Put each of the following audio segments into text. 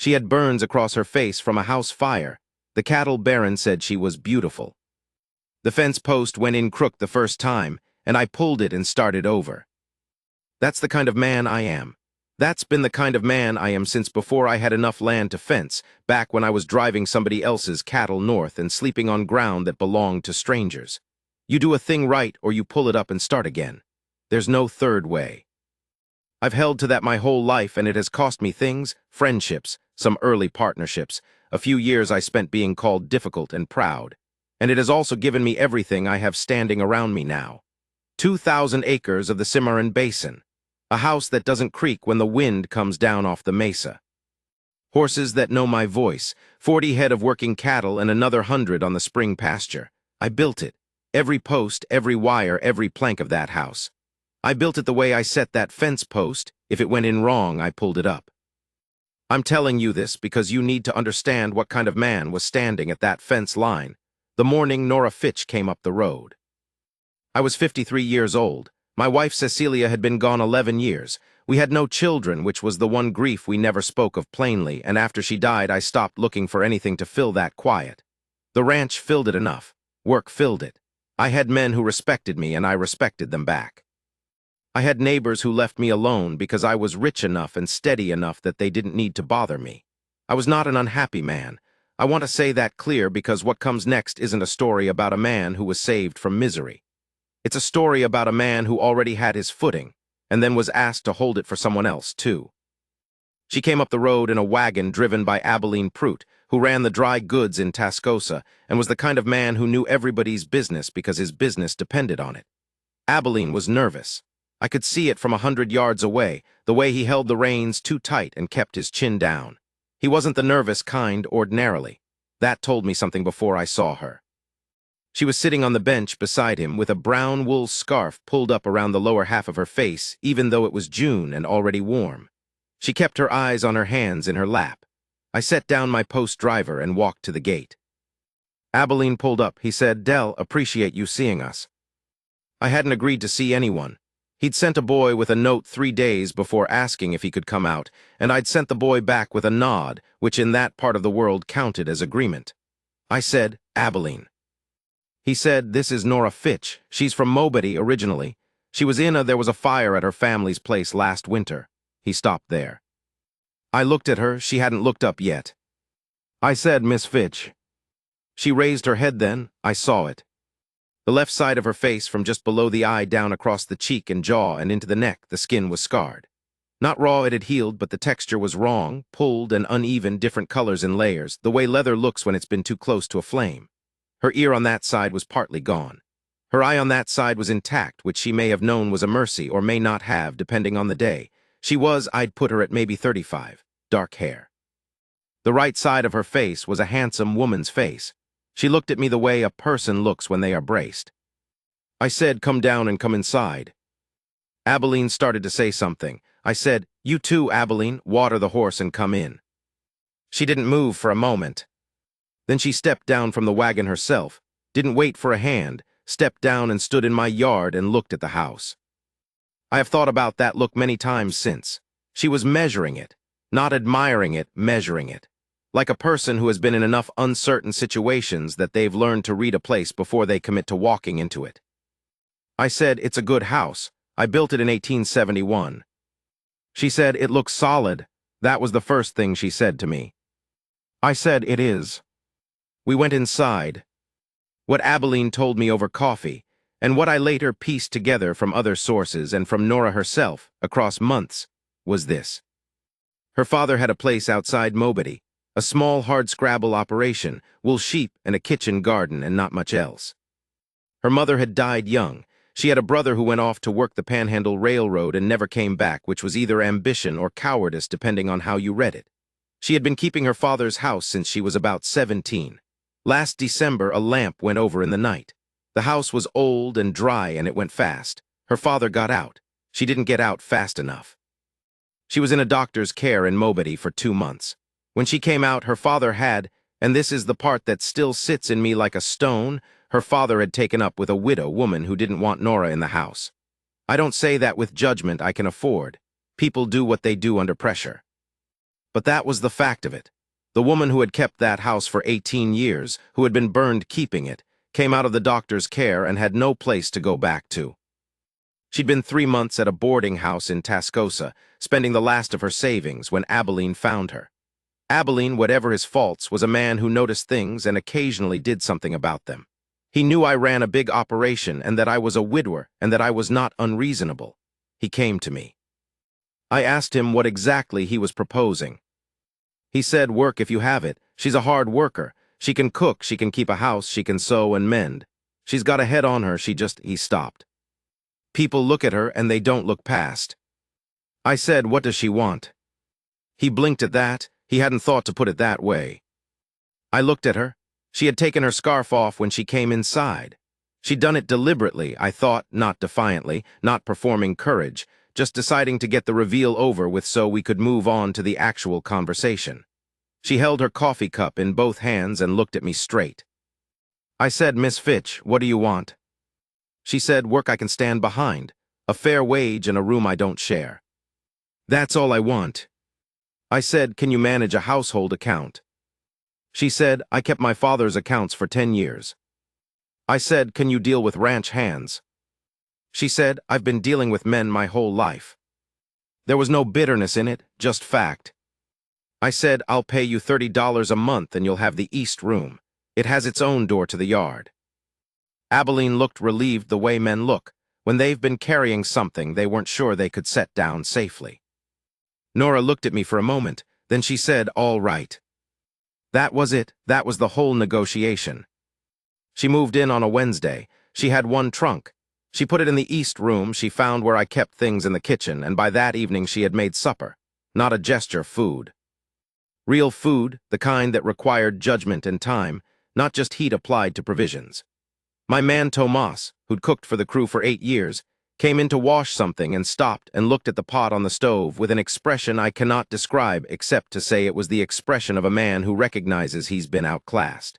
She had burns across her face from a house fire. The cattle baron said she was beautiful. The fence post went in crooked the first time, and I pulled it and started over. That's the kind of man I am. That's been the kind of man I am since before I had enough land to fence, back when I was driving somebody else's cattle north and sleeping on ground that belonged to strangers. You do a thing right or you pull it up and start again. There's no third way. I've held to that my whole life, and it has cost me things, friendships, some early partnerships, a few years I spent being called difficult and proud. And it has also given me everything I have standing around me now. 2,000 acres of the Cimarron Basin. A house that doesn't creak when the wind comes down off the mesa. Horses that know my voice, 40 head of working cattle and another 100 on the spring pasture. I built it. Every post, every wire, every plank of that house. I built it the way I set that fence post. If it went in wrong, I pulled it up. I'm telling you this because you need to understand what kind of man was standing at that fence line the morning Nora Fitch came up the road. I was 53 years old. My wife Cecilia had been gone 11 years. We had no children, which was the one grief we never spoke of plainly, and after she died I stopped looking for anything to fill that quiet. The ranch filled it enough. Work filled it. I had men who respected me, and I respected them back. I had neighbors who left me alone because I was rich enough and steady enough that they didn't need to bother me. I was not an unhappy man. I want to say that clear because what comes next isn't a story about a man who was saved from misery. It's a story about a man who already had his footing, and then was asked to hold it for someone else, too. She came up the road in a wagon driven by Abilene Pruitt, who ran the dry goods in Tascosa, and was the kind of man who knew everybody's business because his business depended on it. Abilene was nervous. I could see it from 100 yards away, the way he held the reins too tight and kept his chin down. He wasn't the nervous kind ordinarily. That told me something before I saw her. She was sitting on the bench beside him with a brown wool scarf pulled up around the lower half of her face, even though it was June and already warm. She kept her eyes on her hands in her lap. I set down my post driver and walked to the gate. Abilene pulled up. He said, "Dell, appreciate you seeing us." I hadn't agreed to see anyone. He'd sent a boy with a note 3 days before asking if he could come out, and I'd sent the boy back with a nod, which in that part of the world counted as agreement. I said, "Abilene." He said, "This is Nora Fitch. She's from Mobity originally. She was there was a fire at her family's place last winter." He stopped there. I looked at her. She hadn't looked up yet. I said, "Miss Fitch." She raised her head then. I saw it. The left side of her face, from just below the eye down across the cheek and jaw and into the neck, the skin was scarred. Not raw, it had healed, but the texture was wrong, pulled and uneven, different colors in layers, the way leather looks when it's been too close to a flame. Her ear on that side was partly gone. Her eye on that side was intact, which she may have known was a mercy or may not have, depending on the day. I'd put her at maybe 35, dark hair. The right side of her face was a handsome woman's face. She looked at me the way a person looks when they are braced. I said, "Come down and come inside." Abilene started to say something. I said, "You too, Abilene, water the horse and come in." She didn't move for a moment. Then she stepped down from the wagon herself, didn't wait for a hand, stepped down and stood in my yard and looked at the house. I have thought about that look many times since. She was measuring it, not admiring it, measuring it. Like a person who has been in enough uncertain situations that they've learned to read a place before they commit to walking into it. I said, "It's a good house. I built it in 1871. She said, "It looks solid." That was the first thing she said to me. I said, "It is." We went inside. What Abilene told me over coffee, and what I later pieced together from other sources and from Nora herself, across months, was this. Her father had a place outside Mobity, a small hardscrabble operation, wool sheep and a kitchen garden and not much else. Her mother had died young. She had a brother who went off to work the Panhandle Railroad and never came back, which was either ambition or cowardice depending on how you read it. She had been keeping her father's house since she was about 17. Last December, a lamp went over in the night. The house was old and dry and it went fast. Her father got out. She didn't get out fast enough. She was in a doctor's care in Mobity for 2 months. When she came out, her father had, and this is the part that still sits in me like a stone, her father had taken up with a widow woman who didn't want Nora in the house. I don't say that with judgment. I can afford. People do what they do under pressure. But that was the fact of it. The woman who had kept that house for 18 years, who had been burned keeping it, came out of the doctor's care and had no place to go back to. She'd been 3 months at a boarding house in Tascosa, spending the last of her savings when Abilene found her. Abilene, whatever his faults, was a man who noticed things and occasionally did something about them. He knew I ran a big operation and that I was a widower and that I was not unreasonable. He came to me. I asked him what exactly he was proposing. He said, work if you have it. She's a hard worker. She can cook, she can keep a house, she can sew and mend. She's got a head on her, he stopped. People look at her and they don't look past. I said, what does she want? He blinked at that. He hadn't thought to put it that way. I looked at her. She had taken her scarf off when she came inside. She'd done it deliberately, I thought, not defiantly, not performing courage, just deciding to get the reveal over with so we could move on to the actual conversation. She held her coffee cup in both hands and looked at me straight. I said, Miss Fitch, what do you want? She said, work I can stand behind, a fair wage and a room I don't share. That's all I want. I said, can you manage a household account? She said, I kept my father's accounts for 10 years. I said, can you deal with ranch hands? She said, I've been dealing with men my whole life. There was no bitterness in it, just fact. I said, I'll pay you $30 a month and you'll have the east room. It has its own door to the yard. Abilene looked relieved the way men look. When they've been carrying something they weren't sure they could set down safely. Nora looked at me for a moment, then she said, all right. That was it, that was the whole negotiation. She moved in on a Wednesday. She had one trunk. She put it in the east room. She found where I kept things in the kitchen, and by that evening she had made supper. Not a gesture, food. Real food, the kind that required judgment and time, not just heat applied to provisions. My man Tomas, who'd cooked for the crew for 8 years, came in to wash something and stopped and looked at the pot on the stove with an expression I cannot describe except to say it was the expression of a man who recognizes he's been outclassed.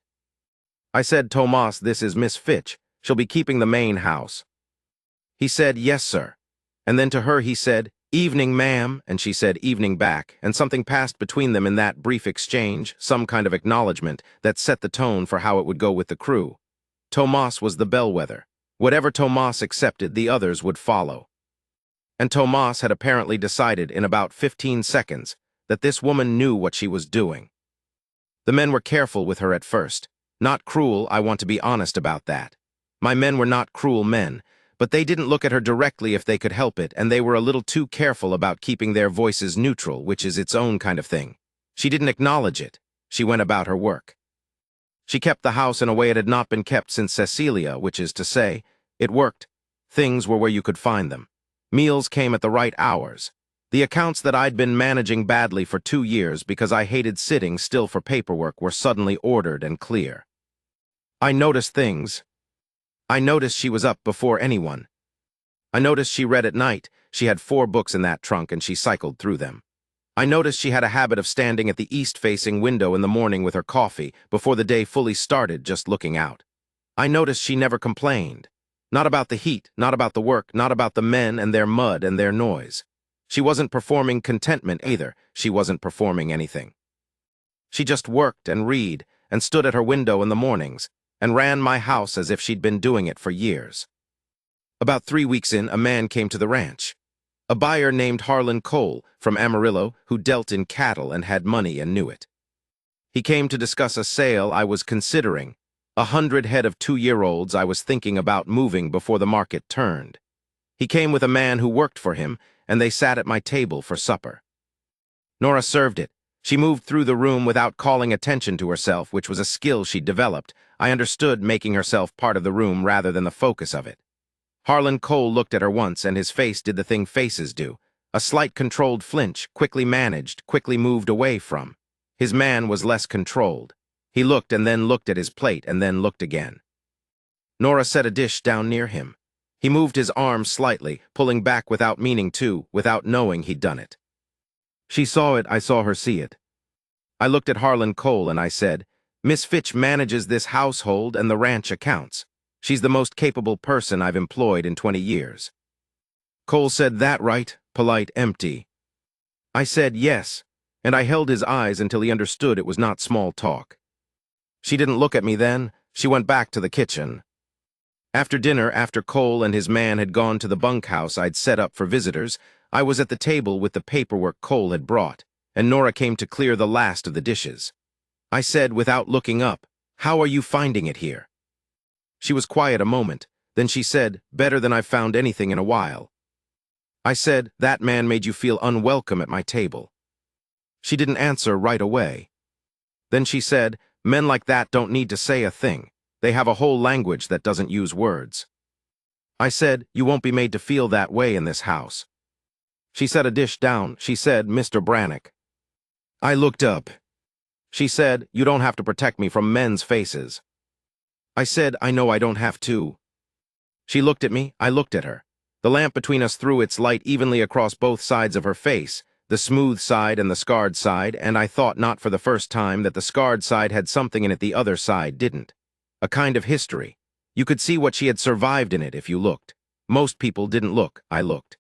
I said, Tomas, this is Miss Fitch. She'll be keeping the main house. He said, yes, sir. And then to her he said, evening, ma'am, and she said evening back, and something passed between them in that brief exchange, some kind of acknowledgement that set the tone for how it would go with the crew. Tomas was the bellwether. Whatever Tomas accepted, the others would follow. And Tomas had apparently decided in about 15 seconds that this woman knew what she was doing. The men were careful with her at first. Not cruel, I want to be honest about that. My men were not cruel men, but they didn't look at her directly if they could help it, and they were a little too careful about keeping their voices neutral, which is its own kind of thing. She didn't acknowledge it. She went about her work. She kept the house in a way it had not been kept since Cecilia, which is to say, it worked. Things were where you could find them. Meals came at the right hours. The accounts that I'd been managing badly for 2 years because I hated sitting still for paperwork were suddenly ordered and clear. I noticed things. I noticed she was up before anyone. I noticed she read at night. She had 4 books in that trunk and she cycled through them. I noticed she had a habit of standing at the east-facing window in the morning with her coffee before the day fully started, just looking out. I noticed she never complained. Not about the heat, not about the work, not about the men and their mud and their noise. She wasn't performing contentment either. She wasn't performing anything. She just worked and read and stood at her window in the mornings and ran my house as if she'd been doing it for years. About 3 weeks in, a man came to the ranch. A buyer named Harlan Cole from Amarillo who dealt in cattle and had money and knew it. He came to discuss a sale I was considering, 100 head of 2-year-olds I was thinking about moving before the market turned. He came with a man who worked for him, and they sat at my table for supper. Nora served it. She moved through the room without calling attention to herself, which was a skill she'd developed. I understood making herself part of the room rather than the focus of it. Harlan Cole looked at her once, and his face did the thing faces do. A slight controlled flinch, quickly managed, quickly moved away from. His man was less controlled. He looked and then looked at his plate and then looked again. Nora set a dish down near him. He moved his arm slightly, pulling back without meaning to, without knowing he'd done it. She saw it, I saw her see it. I looked at Harlan Cole and I said, Miss Fitch manages this household and the ranch accounts. She's the most capable person I've employed in 20 years. Cole said, that right, polite, empty. I said, yes, and I held his eyes until he understood it was not small talk. She didn't look at me then. She went back to the kitchen. After dinner, after Cole and his man had gone to the bunkhouse I'd set up for visitors, I was at the table with the paperwork Cole had brought, and Nora came to clear the last of the dishes. I said, without looking up, "How are you finding it here?" She was quiet a moment, then she said, "Better than I've found anything in a while." I said, "That man made you feel unwelcome at my table." She didn't answer right away. Then she said, "Men like that don't need to say a thing. They have a whole language that doesn't use words." I said, "You won't be made to feel that way in this house." She set a dish down. She said, "Mr. Brannock." I looked up. She said, "You don't have to protect me from men's faces." I said, "I know I don't have to." She looked at me. I looked at her. The lamp between us threw its light evenly across both sides of her face, the smooth side and the scarred side, and I thought not for the first time that the scarred side had something in it the other side didn't. A kind of history. You could see what she had survived in it if you looked. Most people didn't look. I looked.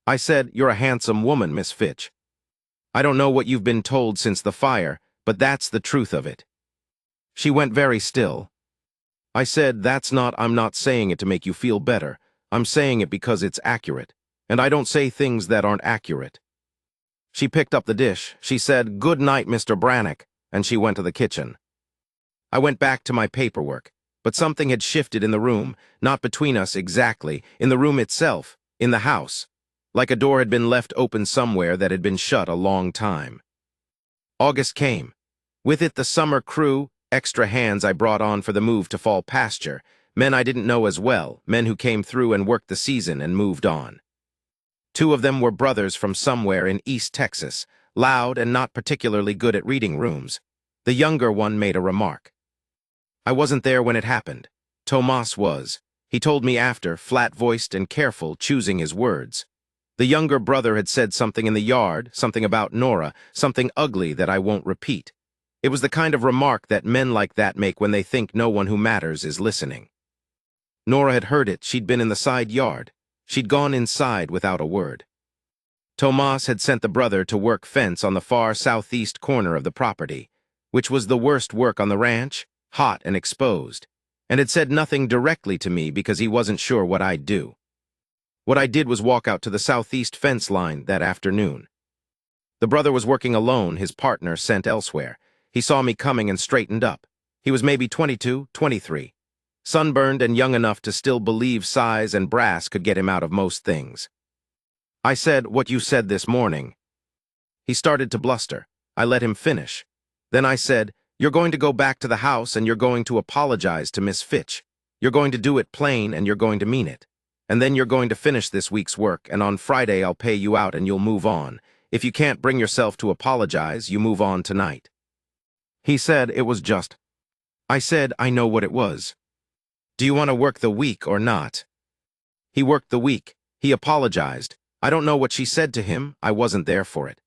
I said, "You're a handsome woman, Miss Fitch. I don't know what you've been told since the fire, but that's the truth of it." She went very still. I said, I'm not saying it to make you feel better. I'm saying it because it's accurate, and I don't say things that aren't accurate." She picked up the dish. She said, "Good night, Mr. Brannock," and she went to the kitchen. I went back to my paperwork, but something had shifted in the room, not between us exactly, in the room itself, in the house, like a door had been left open somewhere that had been shut a long time. August came. With it the summer crew, extra hands I brought on for the move to fall pasture, men I didn't know as well, men who came through and worked the season and moved on. 2 of them were brothers from somewhere in East Texas, loud and not particularly good at reading rooms. The younger one made a remark. I wasn't there when it happened. Tomas was. He told me after, flat-voiced and careful, choosing his words. The younger brother had said something in the yard, something about Nora, something ugly that I won't repeat. It was the kind of remark that men like that make when they think no one who matters is listening. Nora had heard it. She'd been in the side yard. She'd gone inside without a word. Tomas had sent the brother to work fence on the far southeast corner of the property, which was the worst work on the ranch, hot and exposed, and had said nothing directly to me because he wasn't sure what I'd do. What I did was walk out to the southeast fence line that afternoon. The brother was working alone, his partner sent elsewhere. He saw me coming and straightened up. He was maybe 22, 23. Sunburned and young enough to still believe size and brass could get him out of most things. I said, "What you said this morning." He started to bluster. I let him finish. Then I said, "You're going to go back to the house and you're going to apologize to Miss Fitch. You're going to do it plain and you're going to mean it. And then you're going to finish this week's work, and on Friday I'll pay you out and you'll move on. If you can't bring yourself to apologize, you move on tonight." He said it was just. I said, "I know what it was. Do you want to work the week or not?" He worked the week. He apologized. I don't know what she said to him. I wasn't there for it.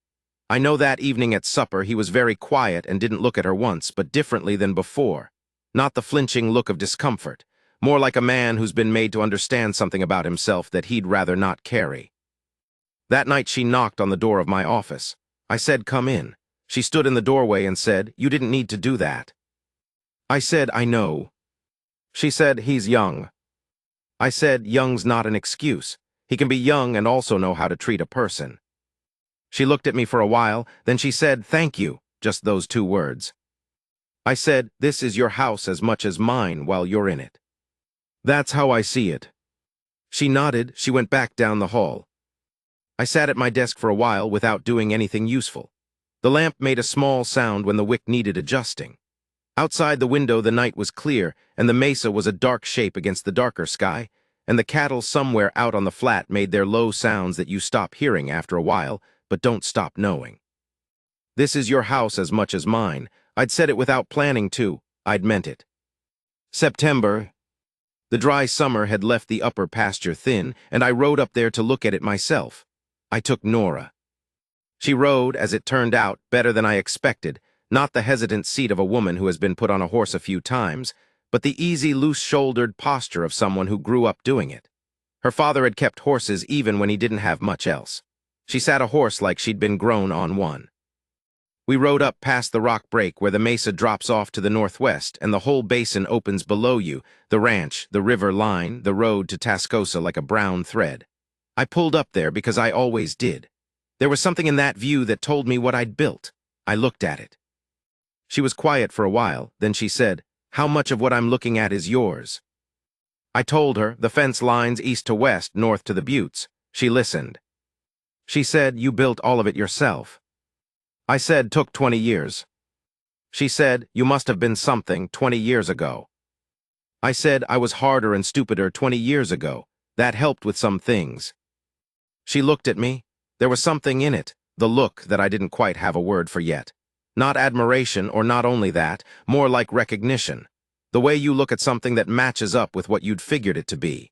I know that evening at supper he was very quiet and didn't look at her once, but differently than before. Not the flinching look of discomfort. More like a man who's been made to understand something about himself that he'd rather not carry. That night she knocked on the door of my office. I said, "Come in." She stood in the doorway and said, "You didn't need to do that." I said, "I know." She said, "He's young." I said, "Young's not an excuse. He can be young and also know how to treat a person." She looked at me for a while, then she said, "Thank you," just those 2 words. I said, "This is your house as much as mine while you're in it." "That's how I see it." She nodded. She went back down the hall. I sat at my desk for a while without doing anything useful. The lamp made a small sound when the wick needed adjusting. Outside the window the night was clear, and the mesa was a dark shape against the darker sky, and the cattle somewhere out on the flat made their low sounds that you stop hearing after a while, but don't stop knowing. This is your house as much as mine. I'd said it without planning to. I'd meant it. September. The dry summer had left the upper pasture thin, and I rode up there to look at it myself. I took Nora. She rode, as it turned out, better than I expected, not the hesitant seat of a woman who has been put on a horse a few times, but the easy, loose-shouldered posture of someone who grew up doing it. Her father had kept horses even when he didn't have much else. She sat a horse like she'd been grown on one. We rode up past the rock break where the mesa drops off to the northwest and the whole basin opens below you, the ranch, the river line, the road to Tascosa like a brown thread. I pulled up there because I always did. There was something in that view that told me what I'd built. I looked at it. She was quiet for a while, then she said, "How much of what I'm looking at is yours?" I told her, the fence lines east to west, north to the buttes. She listened. She said, "You built all of it yourself." I said, "Took 20 years." She said, "You must have been something 20 years ago." I said, "I was harder and stupider 20 years ago. That helped with some things." She looked at me. There was something in it, the look that I didn't quite have a word for yet. Not admiration, or not only that, more like recognition. The way you look at something that matches up with what you'd figured it to be.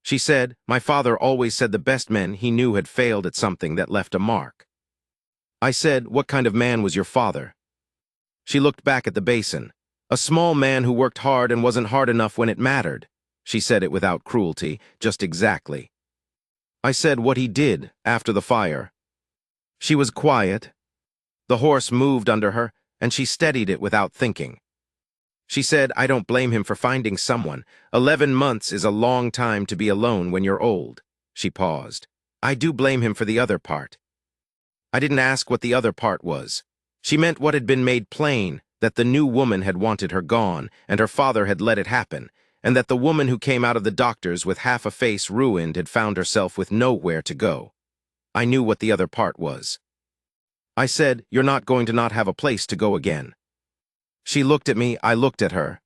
She said, "My father always said the best men he knew had failed at something that left a mark." I said, "What kind of man was your father?" She looked back at the basin. "A small man who worked hard and wasn't hard enough when it mattered." She said it without cruelty, just exactly. I said what he did after the fire. She was quiet. The horse moved under her, and she steadied it without thinking. She said, "I don't blame him for finding someone. 11 months is a long time to be alone when you're old." She paused. "I do blame him for the other part." I didn't ask what the other part was. She meant what had been made plain, that the new woman had wanted her gone, and her father had let it happen, and that the woman who came out of the doctor's with half a face ruined had found herself with nowhere to go. I knew what the other part was. I said, "You're not going to not have a place to go again." She looked at me, I looked at her.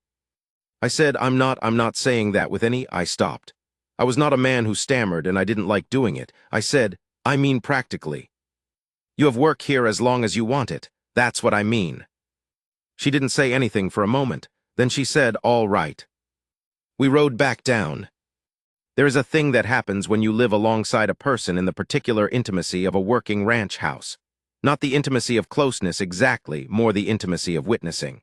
I said, I'm not saying that with any." I stopped. I was not a man who stammered, and I didn't like doing it. I said, "I mean practically. You have work here as long as you want it. That's what I mean." She didn't say anything for a moment. Then she said, "All right." We rode back down. There is a thing that happens when you live alongside a person in the particular intimacy of a working ranch house. Not the intimacy of closeness exactly, more the intimacy of witnessing.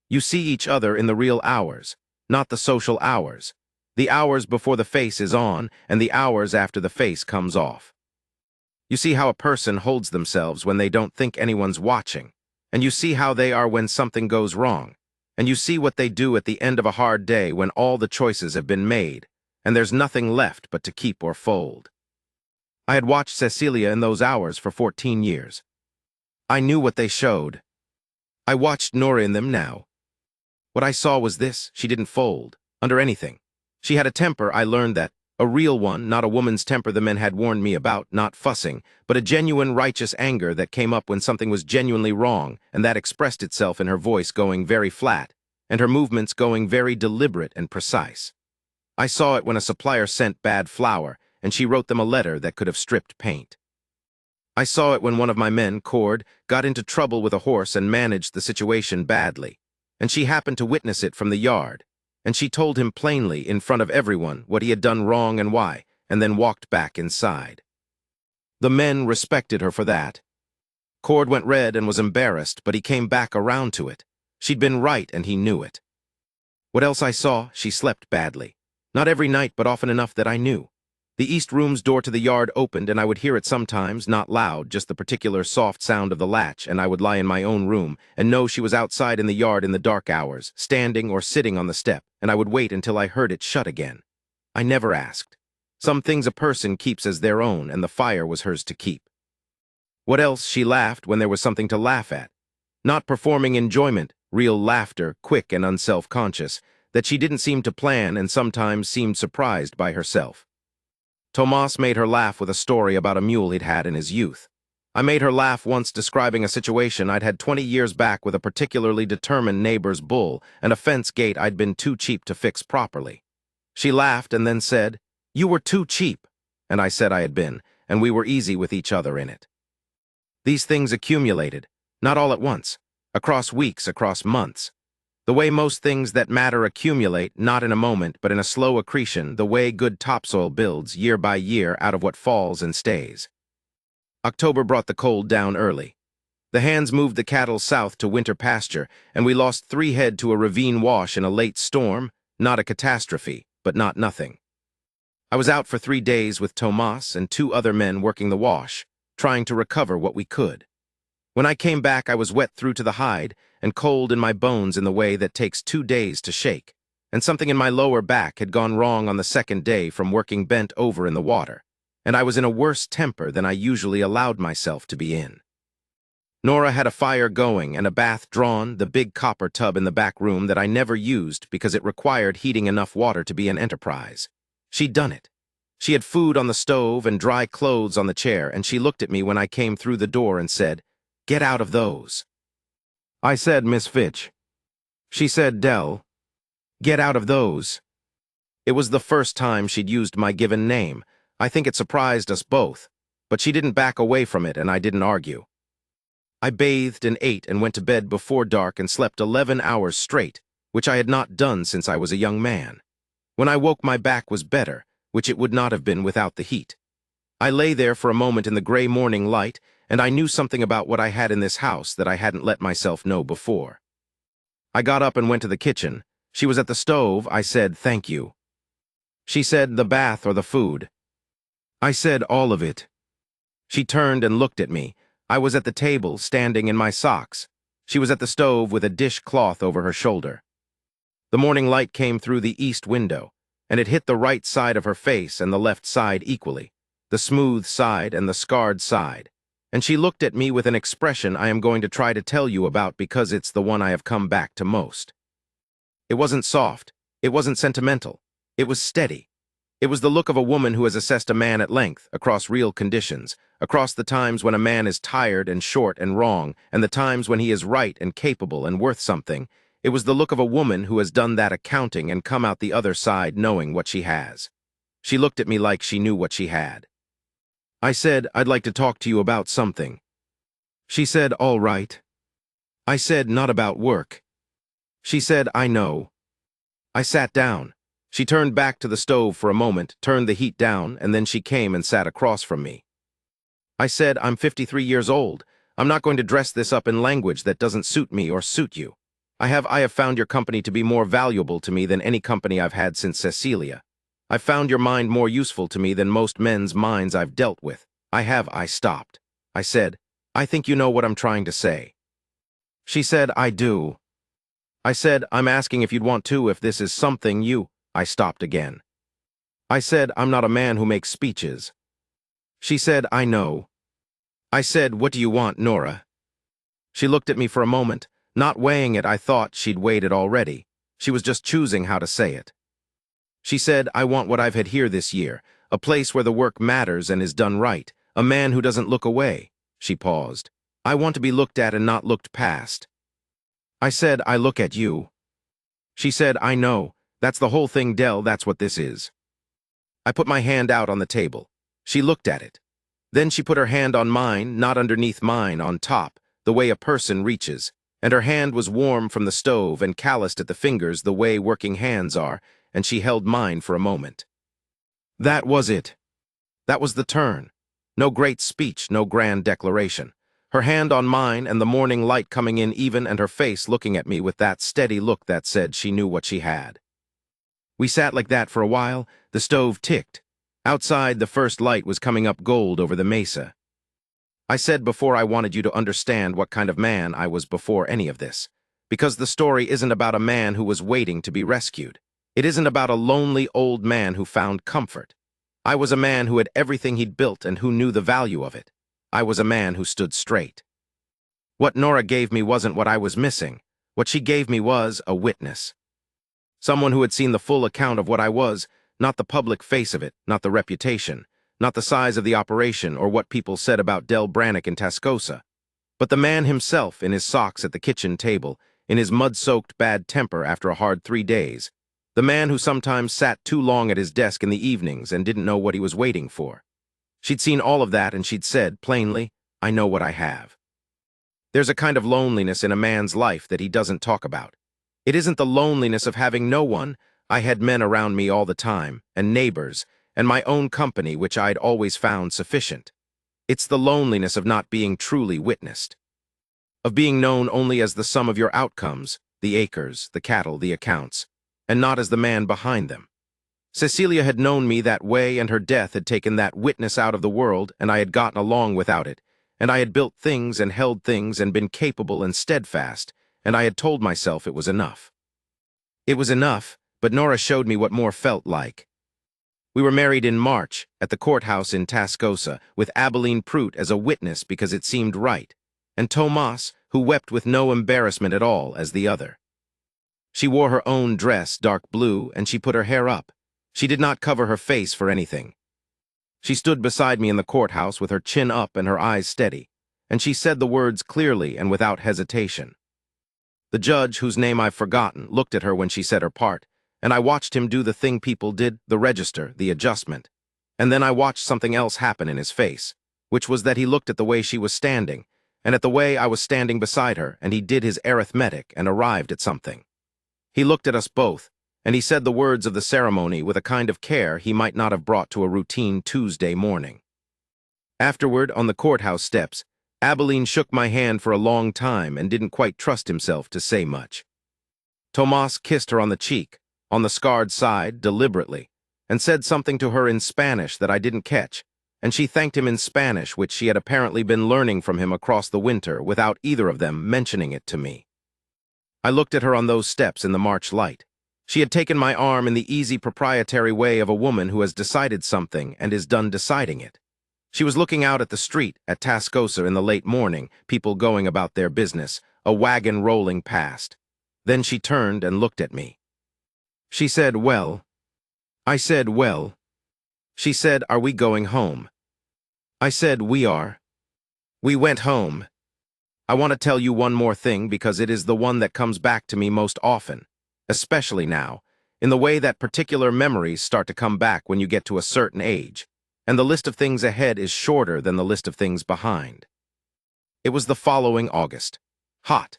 You see each other in the real hours, not the social hours. The hours before the face is on, and the hours after the face comes off. You see how a person holds themselves when they don't think anyone's watching, and you see how they are when something goes wrong, and you see what they do at the end of a hard day when all the choices have been made, and there's nothing left but to keep or fold. I had watched Cecilia in those hours for 14 years. I knew what they showed. I watched Nora in them now. What I saw was this: she didn't fold, under anything. She had a temper, I learned that. A real one, not a woman's temper the men had warned me about, not fussing, but a genuine righteous anger that came up when something was genuinely wrong, and that expressed itself in her voice going very flat, and her movements going very deliberate and precise. I saw it when a supplier sent bad flour, and she wrote them a letter that could have stripped paint. I saw it when one of my men, Cord, got into trouble with a horse and managed the situation badly, and she happened to witness it from the yard. And she told him plainly, in front of everyone, what he had done wrong and why, and then walked back inside. The men respected her for that. Cord went red and was embarrassed, but he came back around to it. She'd been right, and he knew it. What else I saw? She slept badly. Not every night, but often enough that I knew. The east room's door to the yard opened, and I would hear it sometimes, not loud, just the particular soft sound of the latch, and I would lie in my own room and know she was outside in the yard in the dark hours, standing or sitting on the step, and I would wait until I heard it shut again. I never asked. Some things a person keeps as their own, and the fire was hers to keep. What else? She laughed when there was something to laugh at. Not performing enjoyment, real laughter, quick and unself-conscious, that she didn't seem to plan and sometimes seemed surprised by herself. Tomas made her laugh with a story about a mule he'd had in his youth. I made her laugh once describing a situation I'd had 20 years back with a particularly determined neighbor's bull and a fence gate I'd been too cheap to fix properly. She laughed and then said, "You were too cheap." And I said I had been, and we were easy with each other in it. These things accumulated, not all at once, across weeks, across months. The way most things that matter accumulate, not in a moment, but in a slow accretion, the way good topsoil builds year by year out of what falls and stays. October brought the cold down early. The hands moved the cattle south to winter pasture, and we lost 3 head to a ravine wash in a late storm, not a catastrophe, but not nothing. I was out for 3 days with Tomas and 2 other men working the wash, trying to recover what we could. When I came back, I was wet through to the hide and cold in my bones in the way that takes 2 days to shake, and something in my lower back had gone wrong on the second day from working bent over in the water, and I was in a worse temper than I usually allowed myself to be in. Nora had a fire going and a bath drawn, the big copper tub in the back room that I never used because it required heating enough water to be an enterprise. She'd done it. She had food on the stove and dry clothes on the chair, and she looked at me when I came through the door and said, "Get out of those." I said, "Miss Fitch." She said, "Dell, get out of those." It was the first time she'd used my given name. I think it surprised us both, but she didn't back away from it and I didn't argue. I bathed and ate and went to bed before dark and slept 11 hours straight, which I had not done since I was a young man. When I woke, my back was better, which it would not have been without the heat. I lay there for a moment in the gray morning light, and I knew something about what I had in this house that I hadn't let myself know before. I got up and went to the kitchen. She was at the stove. I said, "Thank you." She said, "The bath or the food?" I said, "All of it." She turned and looked at me. I was at the table, standing in my socks. She was at the stove with a dishcloth over her shoulder. The morning light came through the east window, and it hit the right side of her face and the left side equally, the smooth side and the scarred side, and she looked at me with an expression I am going to try to tell you about because it's the one I have come back to most. It wasn't soft, it wasn't sentimental, it was steady. It was the look of a woman who has assessed a man at length, across real conditions, across the times when a man is tired and short and wrong, and the times when he is right and capable and worth something. It was the look of a woman who has done that accounting and come out the other side knowing what she has. She looked at me like she knew what she had. I said, "I'd like to talk to you about something." She said, "All right." I said, "Not about work." She said, "I know." I sat down. She turned back to the stove for a moment, turned the heat down, and then she came and sat across from me. I said, "I'm 53 years old. I'm not going to dress this up in language that doesn't suit me or suit you. I have found your company to be more valuable to me than any company I've had since Cecilia. I've found your mind more useful to me than most men's minds I've dealt with. I stopped. I said, "I think you know what I'm trying to say." She said, "I do." I said, "I'm asking if you'd want to, if this is something you—" I stopped again. I said, "I'm not a man who makes speeches." She said, "I know." I said, "What do you want, Nora?" She looked at me for a moment. Not weighing it, I thought she'd weighed it already. She was just choosing how to say it. She said, "I want what I've had here this year, a place where the work matters and is done right, a man who doesn't look away." She paused. "I want to be looked at and not looked past." I said, "I look at you." She said, "I know. That's the whole thing, Dell, that's what this is." I put my hand out on the table. She looked at it. Then she put her hand on mine, not underneath mine, on top, the way a person reaches, and her hand was warm from the stove and calloused at the fingers the way working hands are, and she held mine for a moment. That was it. That was the turn. No great speech, no grand declaration. Her hand on mine and the morning light coming in even, and her face looking at me with that steady look that said she knew what she had. We sat like that for a while. The stove ticked. Outside, the first light was coming up gold over the mesa. I said before I wanted you to understand what kind of man I was before any of this, because the story isn't about a man who was waiting to be rescued. It isn't about a lonely old man who found comfort. I was a man who had everything he'd built and who knew the value of it. I was a man who stood straight. What Nora gave me wasn't what I was missing. What she gave me was a witness. Someone who had seen the full account of what I was, not the public face of it, not the reputation, not the size of the operation or what people said about Del Brannick in Tascosa, but the man himself in his socks at the kitchen table, in his mud-soaked bad temper after a hard 3 days, the man who sometimes sat too long at his desk in the evenings and didn't know what he was waiting for. She'd seen all of that and she'd said, plainly, "I know what I have." There's a kind of loneliness in a man's life that he doesn't talk about. It isn't the loneliness of having no one. I had men around me all the time, and neighbors, and my own company, which I'd always found sufficient. It's the loneliness of not being truly witnessed, of being known only as the sum of your outcomes, the acres, the cattle, the accounts, and not as the man behind them. Cecilia had known me that way, and her death had taken that witness out of the world, and I had gotten along without it, and I had built things and held things and been capable and steadfast, and I had told myself it was enough. It was enough, but Nora showed me what more felt like. We were married in March at the courthouse in Tascosa, with Abilene Prout as a witness because it seemed right, and Tomas, who wept with no embarrassment at all, as the other. She wore her own dress, dark blue, and she put her hair up. She did not cover her face for anything. She stood beside me in the courthouse with her chin up and her eyes steady, and she said the words clearly and without hesitation. The judge, whose name I've forgotten, looked at her when she said her part, and I watched him do the thing people did, the register, the adjustment. And then I watched something else happen in his face, which was that he looked at the way she was standing, and at the way I was standing beside her, and he did his arithmetic and arrived at something. He looked at us both, and he said the words of the ceremony with a kind of care he might not have brought to a routine Tuesday morning. Afterward, on the courthouse steps, Abilene shook my hand for a long time and didn't quite trust himself to say much. Tomas kissed her on the cheek, on the scarred side, deliberately, and said something to her in Spanish that I didn't catch, and she thanked him in Spanish, which she had apparently been learning from him across the winter without either of them mentioning it to me. I looked at her on those steps in the March light. She had taken my arm in the easy proprietary way of a woman who has decided something and is done deciding it. She was looking out at the street at Tascosa in the late morning, people going about their business, a wagon rolling past. Then she turned and looked at me. She said, "Well." I said, "Well." She said, "Are we going home?" I said, "We are." We went home. I want to tell you one more thing because it is the one that comes back to me most often, especially now, in the way that particular memories start to come back when you get to a certain age, and the list of things ahead is shorter than the list of things behind. It was the following August. Hot.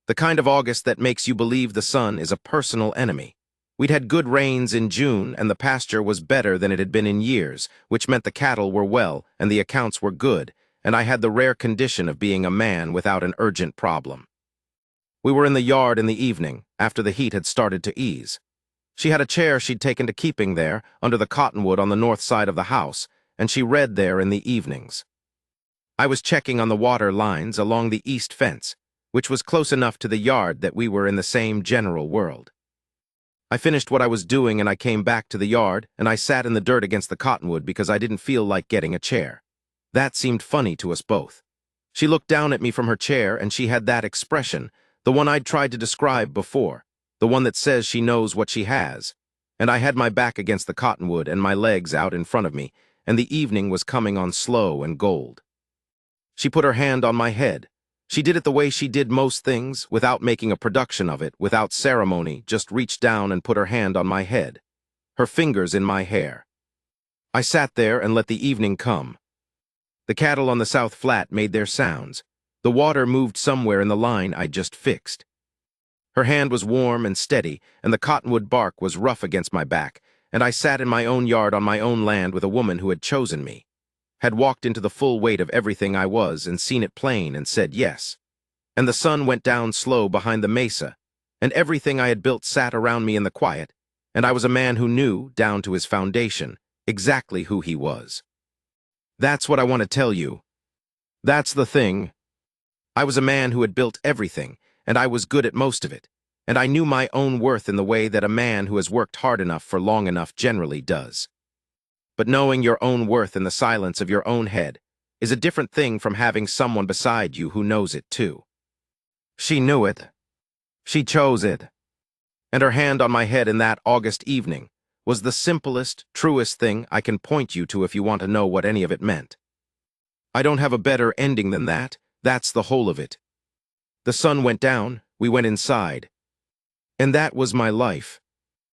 The kind of August that makes you believe the sun is a personal enemy. We'd had good rains in June, and the pasture was better than it had been in years, which meant the cattle were well and the accounts were good, and I had the rare condition of being a man without an urgent problem. We were in the yard in the evening, after the heat had started to ease. She had a chair she'd taken to keeping there, under the cottonwood on the north side of the house, and she read there in the evenings. I was checking on the water lines along the east fence, which was close enough to the yard that we were in the same general world. I finished what I was doing and I came back to the yard, and I sat in the dirt against the cottonwood because I didn't feel like getting a chair. That seemed funny to us both. She looked down at me from her chair and she had that expression, the one I'd tried to describe before, the one that says she knows what she has. And I had my back against the cottonwood and my legs out in front of me, and the evening was coming on slow and gold. She put her hand on my head. She did it the way she did most things, without making a production of it, without ceremony, just reached down and put her hand on my head, her fingers in my hair. I sat there and let the evening come. The cattle on the South Flat made their sounds. The water moved somewhere in the line I'd just fixed. Her hand was warm and steady, and the cottonwood bark was rough against my back, and I sat in my own yard on my own land with a woman who had chosen me, had walked into the full weight of everything I was and seen it plain and said yes. And the sun went down slow behind the mesa, and everything I had built sat around me in the quiet, and I was a man who knew, down to his foundation, exactly who he was. That's what I want to tell you. That's the thing. I was a man who had built everything, and I was good at most of it, and I knew my own worth in the way that a man who has worked hard enough for long enough generally does. But knowing your own worth in the silence of your own head is a different thing from having someone beside you who knows it too. She knew it. She chose it. And her hand on my head in that August evening was the simplest, truest thing I can point you to if you want to know what any of it meant. I don't have a better ending than that. That's the whole of it. The sun went down, we went inside. And that was my life.